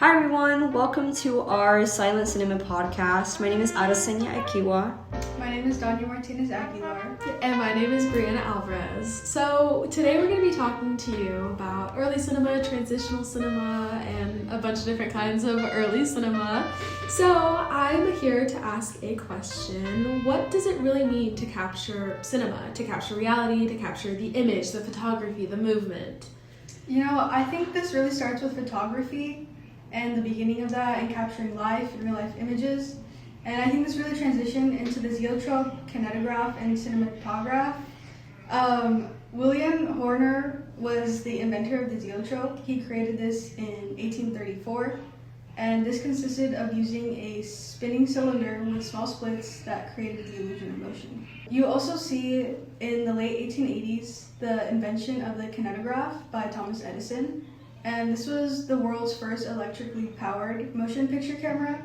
Hi everyone, welcome to our Silent Cinema podcast. My name is Aresena, Equihua. My name is Dania Martinez, Aguilar. And my name is Brianna, Alvarez. So today we're going to be talking to you about early cinema, transitional cinema, and a bunch of different kinds of early cinema. So I'm here to ask a question. What does it really mean to capture cinema, to capture reality, to capture the image, the photography, the movement? You know, I think this really starts with photography and the beginning of that and capturing life and real life images. And I think this really transitioned into the zoetrope, kinetograph, and cinematograph. William Horner was the inventor of the zoetrope. He created this in 1834, and this consisted of using a spinning cylinder with small splits that created the illusion of motion. You also see in the late 1880s the invention of the kinetograph by Thomas Edison, and this was the world's first electrically powered motion picture camera,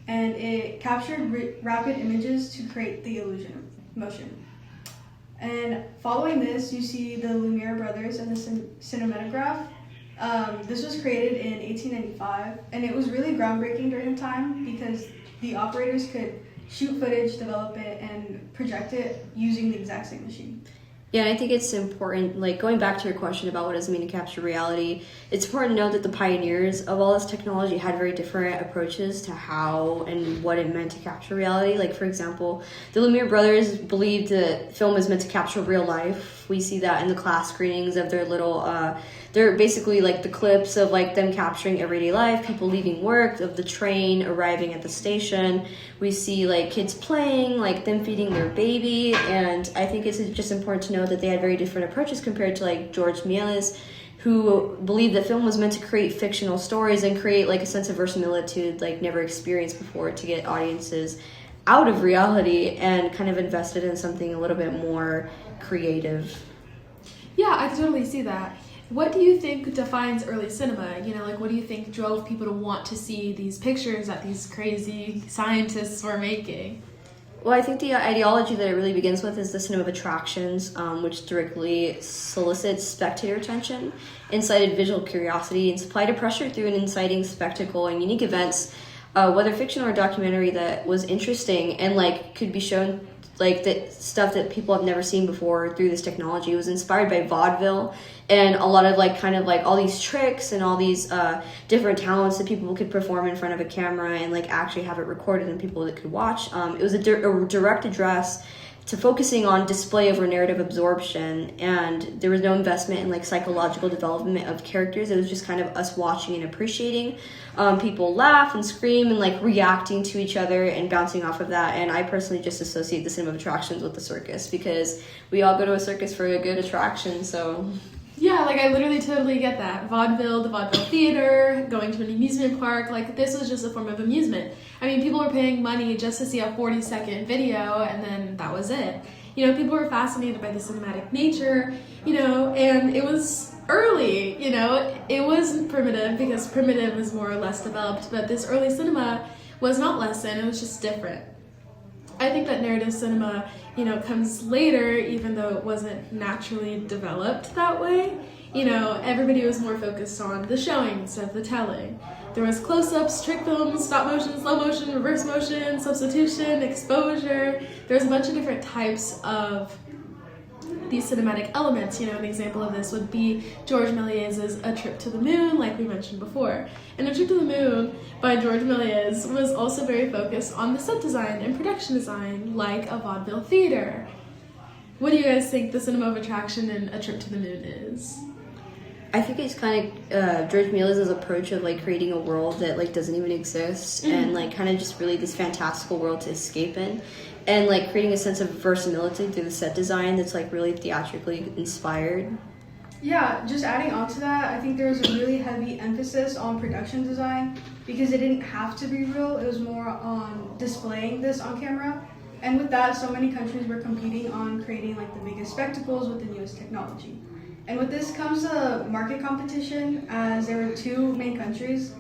and it captured rapid images to create the illusion of motion. And following this, you see the Lumiere brothers and the cinematograph. This was created in 1895, and it was really groundbreaking during the time because the operators could shoot footage, develop it, and project it using the exact same machine. Yeah, and I think it's important, like going back to your question about what does it mean to capture reality, it's important to know that the pioneers of all this technology had very different approaches to how and what it meant to capture reality. Like, for example, the Lumiere brothers believed that film is meant to capture real life. We see that in the class screenings of their little, they're basically like the clips of like them capturing everyday life, people leaving work, of the train arriving at the station. We see like kids playing, like them feeding their baby, and I think it's just important to know that they had very different approaches compared to like George Méliès, who believed that film was meant to create fictional stories and create like a sense of verisimilitude like never experienced before to get audiences out of reality and kind of invested in something a little bit more creative. Yeah, I totally see that. What do you think defines early cinema? You know, like what do you think drove people to want to see these pictures that these crazy scientists were making? Well, I think the ideology that it really begins with is the cinema of attractions, which directly solicits spectator attention, incited visual curiosity, and supplied a pressure through an inciting spectacle and unique events, whether fiction or documentary, that was interesting and like could be shown, like the stuff that people have never seen before through this technology. It was inspired by vaudeville and a lot of like kind of like all these tricks and all these different talents that people could perform in front of a camera and like actually have it recorded and people that could watch. It was a direct address to focusing on display over narrative absorption, and there was no investment in like psychological development of characters. It was just kind of us watching and appreciating people laugh and scream and like reacting to each other and bouncing off of that. And I personally just associate the cinema of attractions with the circus because we all go to a circus for a good attraction. So yeah, like I literally totally get that. Vaudeville, the vaudeville theater, going to an amusement park, like this was just a form of amusement. I mean, people were paying money just to see a 40-second video and then that was it. You know, people were fascinated by the cinematic nature, you know, and it was early, you know. It wasn't primitive because primitive was more or less developed, but this early cinema was not less than, it was just different. I think that narrative cinema, you know, comes later, even though it wasn't naturally developed that way. You know, everybody was more focused on the showing instead of the telling. There was close-ups, trick films, stop motion, slow motion, reverse motion, substitution, exposure. There's a bunch of different types of these cinematic elements. You know, an example of this would be George Méliès's A Trip to the Moon, like we mentioned before. And A Trip to the Moon by George Méliès was also very focused on the set design and production design, like a vaudeville theater. What do you guys think the cinema of attraction in A Trip to the Moon is? I think it's kind of George Méliès's approach of like creating a world that like doesn't even exist and like kind of just really this fantastical world to escape in, and like creating a sense of verisimilitude through the set design that's like really theatrically inspired. Yeah, just adding on to that, I think there was a really heavy emphasis on production design because it didn't have to be real. It was more on displaying this on camera. And with that, so many countries were competing on creating like the biggest spectacles with the newest technology. And with this comes a market competition, as there were two main countries,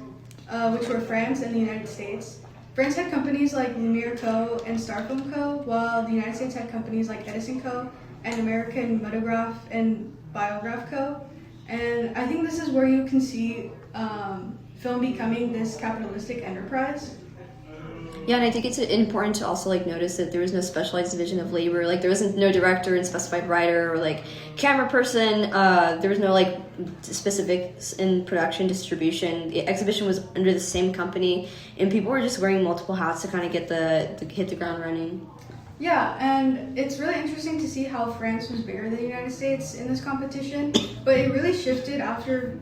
which were France and the United States. France had companies like Lumiere Co. and Starfilm Co., while the United States had companies like Edison Co. and American Motograph and Biograph Co. And I think this is where you can see film becoming this capitalistic enterprise. Yeah, and I think it's important to also like notice that there was no specialized division of labor. Like there wasn't no director and specified writer or like camera person. There was no like specifics in production distribution. The exhibition was under the same company, and people were just wearing multiple hats to kind of hit the ground running. Yeah, and it's really interesting to see how France was bigger than the United States in this competition, but it really shifted after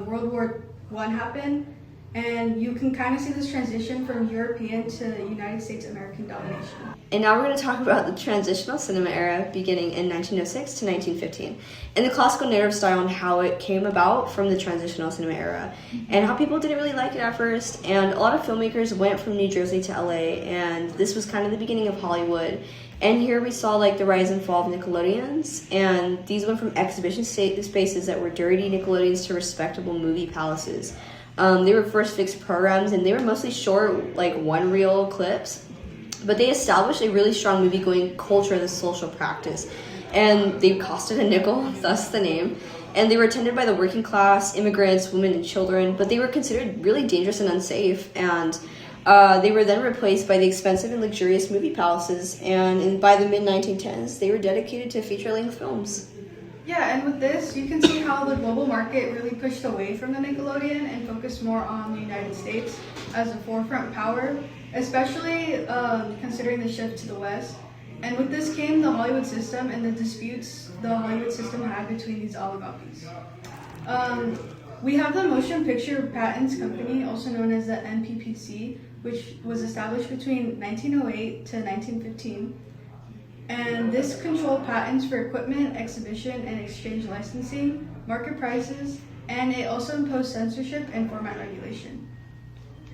World War I happened. And you can kind of see this transition from European to United States American domination. And now we're going to talk about the transitional cinema era beginning in 1906 to 1915, and the classical narrative style and how it came about from the transitional cinema era, and how people didn't really like it at first. And a lot of filmmakers went from New Jersey to LA, and this was kind of the beginning of Hollywood. And here we saw like the rise and fall of Nickelodeons, and these went from exhibition spaces that were dirty Nickelodeons to respectable movie palaces. They were first fixed programs, and they were mostly short, like one-reel clips, but they established a really strong movie-going culture as a social practice, and they costed a nickel, thus the name, and they were attended by the working class, immigrants, women, and children, but they were considered really dangerous and unsafe, and they were then replaced by the expensive and luxurious movie palaces, and by the mid-1910s, they were dedicated to feature-length films. Yeah, and with this, you can see how the global market really pushed away from the Nickelodeon and focused more on the United States as a forefront power, especially considering the shift to the West. And with this came the Hollywood system and the disputes the Hollywood system had between these oligarchies. We have the Motion Picture Patents Company, also known as the MPPC, which was established between 1908 to 1915. And this controlled patents for equipment, exhibition, and exchange licensing, market prices, and it also imposed censorship and format regulation.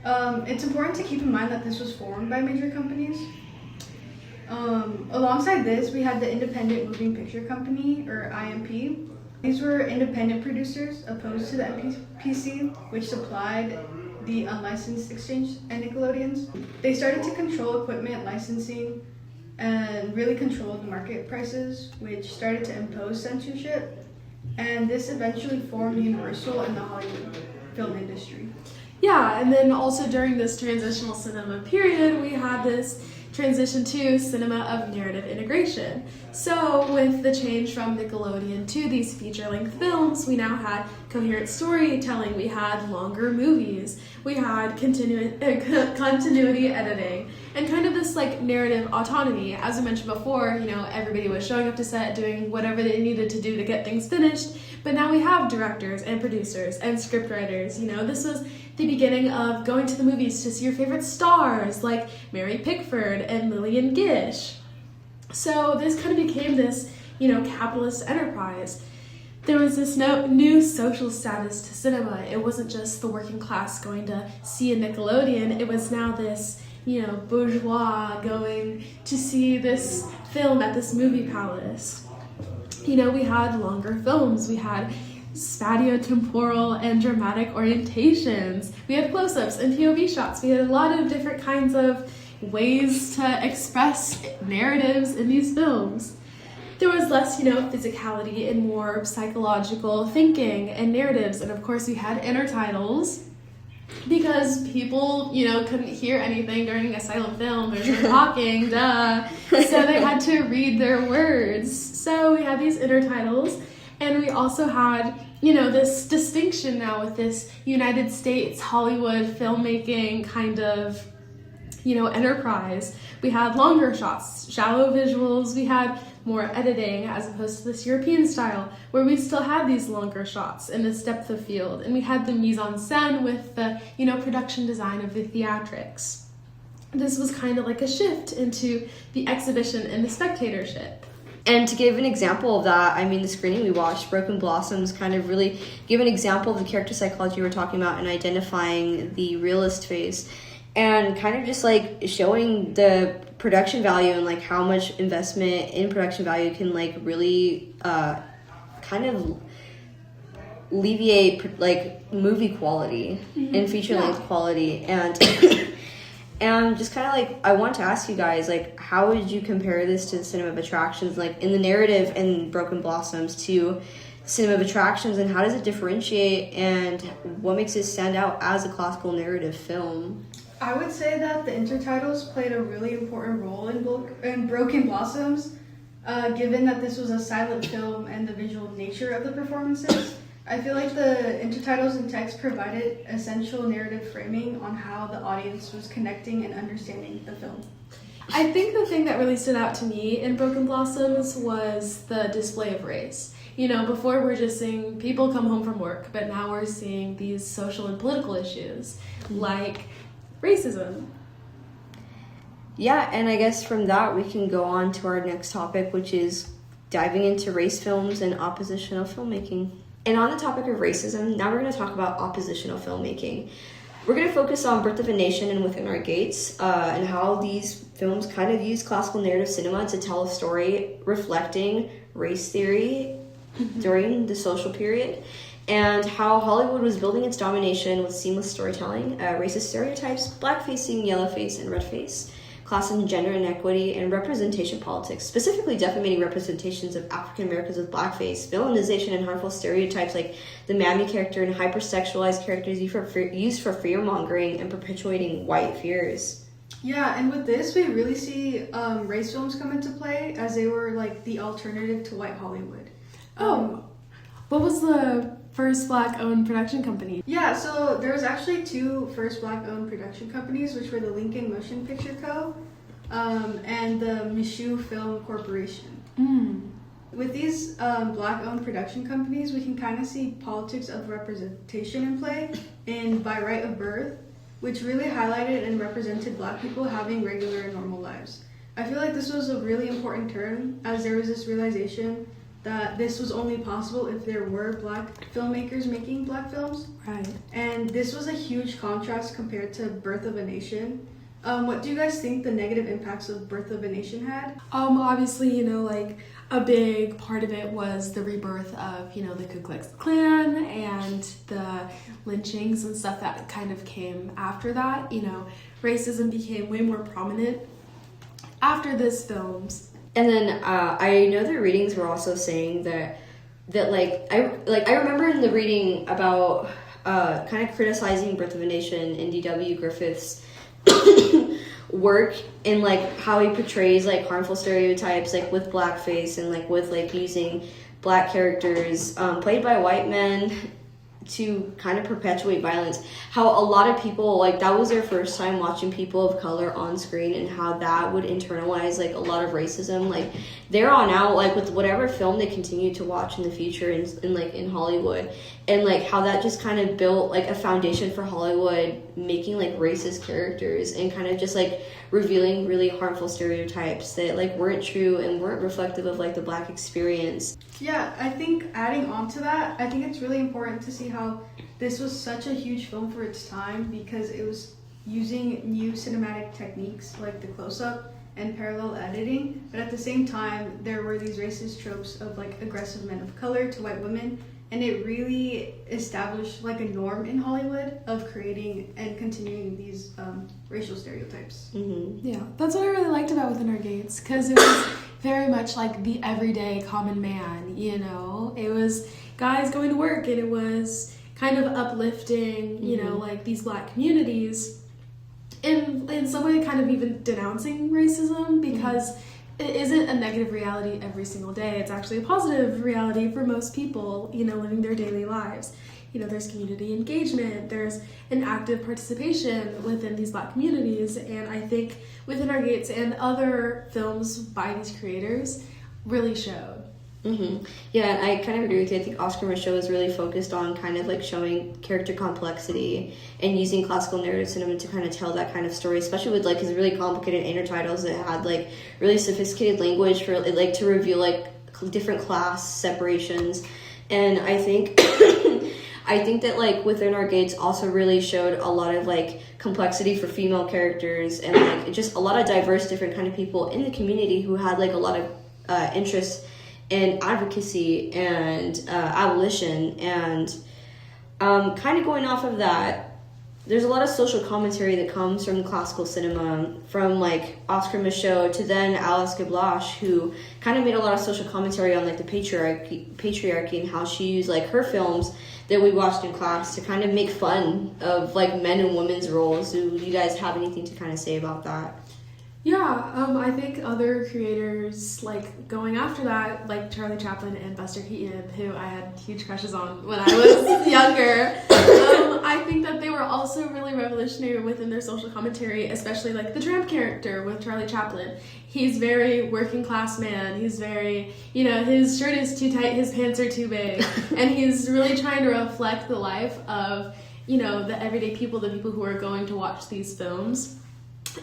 It's important to keep in mind that this was formed by major companies. Alongside this, we had the Independent Moving Picture Company, or IMP. These were independent producers opposed to the MPPC, which supplied the unlicensed exchange and Nickelodeons. They started to control equipment licensing and really controlled the market prices, which started to impose censorship, and this eventually formed Universal and the Hollywood film industry. Yeah, and then also during this transitional cinema period, we had this transition to cinema of narrative integration. So with the change from Nickelodeon to these feature-length films, we now had coherent storytelling, we had longer movies, we had continuity editing, and kind of this like narrative autonomy. As I mentioned before, everybody was showing up to set, doing whatever they needed to do to get things finished, but now we have directors and producers and scriptwriters. This was the beginning of going to the movies to see your favorite stars like Mary Pickford and Lillian Gish. So this kind of became this, capitalist enterprise. There was this new social status to cinema. It wasn't just the working class going to see a Nickelodeon. It was now this, bourgeois going to see this film at this movie palace. We had longer films. We had spatiotemporal and dramatic orientations. We had close-ups and POV shots. We had a lot of different kinds of ways to express narratives in these films. There was less, physicality and more psychological thinking and narratives. And of course we had intertitles because people, couldn't hear anything during a silent film. There's no talking, duh. So they had to read their words. So we had these intertitles. And we also had, this distinction now with this United States Hollywood filmmaking kind of, enterprise. We had longer shots, shallow visuals, we had more editing as opposed to this European style where we still had these longer shots and this depth of field. And we had the mise en scène with the, production design of the theatrics. This was kind of like a shift into the exhibition and the spectatorship. And to give an example of that, the screening we watched, Broken Blossoms, kind of really give an example of the character psychology we're talking about and identifying the realist face and kind of just like showing the production value and like how much investment in production value can like really kind of alleviate like movie quality and feature length quality. And and just kind of like, I want to ask you guys, like, how would you compare this to the cinema of attractions, like in the narrative in Broken Blossoms to cinema of attractions, and how does it differentiate, and what makes it stand out as a classical narrative film? I would say that the intertitles played a really important role in Broken Blossoms, given that this was a silent film and the visual nature of the performances. I feel like the intertitles and text provided essential narrative framing on how the audience was connecting and understanding the film. I think the thing that really stood out to me in Broken Blossoms was the display of race. You know, before we're just seeing people come home from work, but now we're seeing these social and political issues like racism. Yeah, and I guess from that we can go on to our next topic, which is diving into race films and oppositional filmmaking. And on the topic of racism, now we're going to talk about oppositional filmmaking. We're going to focus on Birth of a Nation and Within Our Gates, and how these films kind of use classical narrative cinema to tell a story reflecting race theory during the social period, and how Hollywood was building its domination with seamless storytelling, racist stereotypes, blackfacing, yellowface, and redface, class and gender inequity, and representation politics, specifically defamating representations of African Americans with blackface, villainization, and harmful stereotypes like the mammy character and hypersexualized characters used for fear-mongering and perpetuating white fears. Yeah, and with this, we really see race films come into play, as they were like the alternative to white Hollywood. What was the first Black-owned production company? Yeah, so there was actually two first Black-owned production companies, which were the Lincoln Motion Picture Co. And the Michoud Film Corporation. With these Black-owned production companies, we can kind of see politics of representation in play in By Right of Birth, which really highlighted and represented Black people having regular and normal lives. I feel like this was a really important turn, as there was this realization that this was only possible if there were Black filmmakers making Black films. Right. And this was a huge contrast compared to Birth of a Nation. What do you guys think the negative impacts of Birth of a Nation had? Obviously, you know, like a big part of it was the rebirth of, you know, the Ku Klux Klan and the lynchings and stuff that kind of came after that. You know, racism became way more prominent after this films. And then I know the readings were also saying that I remember in the reading about kind of criticizing Birth of a Nation and D.W. Griffith's work, and like how he portrays like harmful stereotypes like with blackface and like with like using Black characters played by white men to kind of perpetuate violence. How a lot of people, like, that was their first time watching people of color on screen, and how that would internalize like a lot of racism. Like there on out, like with whatever film they continue to watch in the future in Hollywood, and like how that just kind of built like a foundation for Hollywood making like racist characters and kind of just like revealing really harmful stereotypes that like weren't true and weren't reflective of like the Black experience. Yeah, I think adding on to that, I think it's really important to see how this was such a huge film for its time, because it was using new cinematic techniques like the close-up and parallel editing, but at the same time there were these racist tropes of like aggressive men of color to white women, and it really established like a norm in Hollywood of creating and continuing these racial stereotypes. Mm-hmm. Yeah, that's what I really liked about Within Our Gates, because it was very much like the everyday common man, you know? It was guys going to work, and it was kind of uplifting, you know, like these Black communities, in some way kind of even denouncing racism, because it isn't a negative reality every single day. It's actually a positive reality for most people, you know, living their daily lives. You know, there's community engagement, there's an active participation within these Black communities, and I think Within Our Gates and other films by these creators really showed. Mm-hmm. Yeah, and I kind of agree with you. I think Oscar Micheaux is really focused on kind of like showing character complexity and using classical narrative cinema to kind of tell that kind of story, especially with like his really complicated intertitles that had like really sophisticated language for like to reveal like different class separations. And I think I think that like Within Our Gates also really showed a lot of like complexity for female characters, and like just a lot of diverse different kind of people in the community who had like a lot of interest in advocacy and abolition. And kind of going off of that, there's a lot of social commentary that comes from classical cinema, from like Oscar Michaud to then Alice Gablache, who kind of made a lot of social commentary on like the patriarchy and how she used like her films that we watched in class to kind of make fun of like men and women's roles. Do you guys have anything to kind of say about that? Yeah, I think other creators, like, going after that, like Charlie Chaplin and Buster Keaton, who I had huge crushes on when I was younger, I think that they were also really revolutionary within their social commentary, especially, like, the tramp character with Charlie Chaplin. He's very working class man, he's very, you know, his shirt is too tight, his pants are too big, and he's really trying to reflect the life of, you know, the everyday people, the people who are going to watch these films.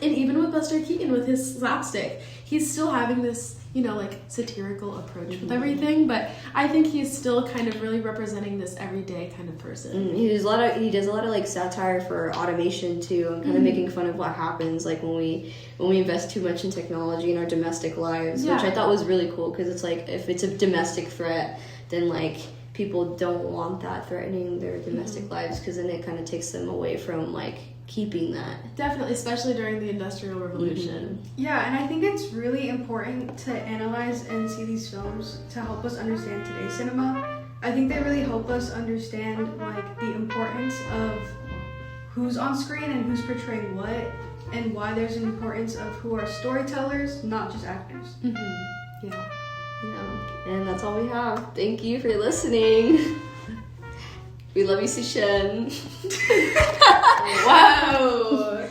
And even with Buster Keaton with his slapstick, he's still having this, you know, like satirical approach with everything, but I think he's still kind of really representing this everyday kind of person. He does a lot of like satire for automation too, and kind of making fun of what happens like when we invest too much in technology in our domestic lives, which I thought was really cool, because it's like if it's a domestic threat, then like people don't want that threatening their domestic lives, because then it kind of takes them away from like keeping that. Definitely, especially during the Industrial Revolution. Yeah, and I think it's really important to analyze and see these films to help us understand today's cinema. I think they really help us understand like the importance of who's on screen and who's portraying what, and why there's an importance of who are storytellers, not just actors. Yeah. And that's all we have. Thank you for listening. We love you, Sushen. Wow.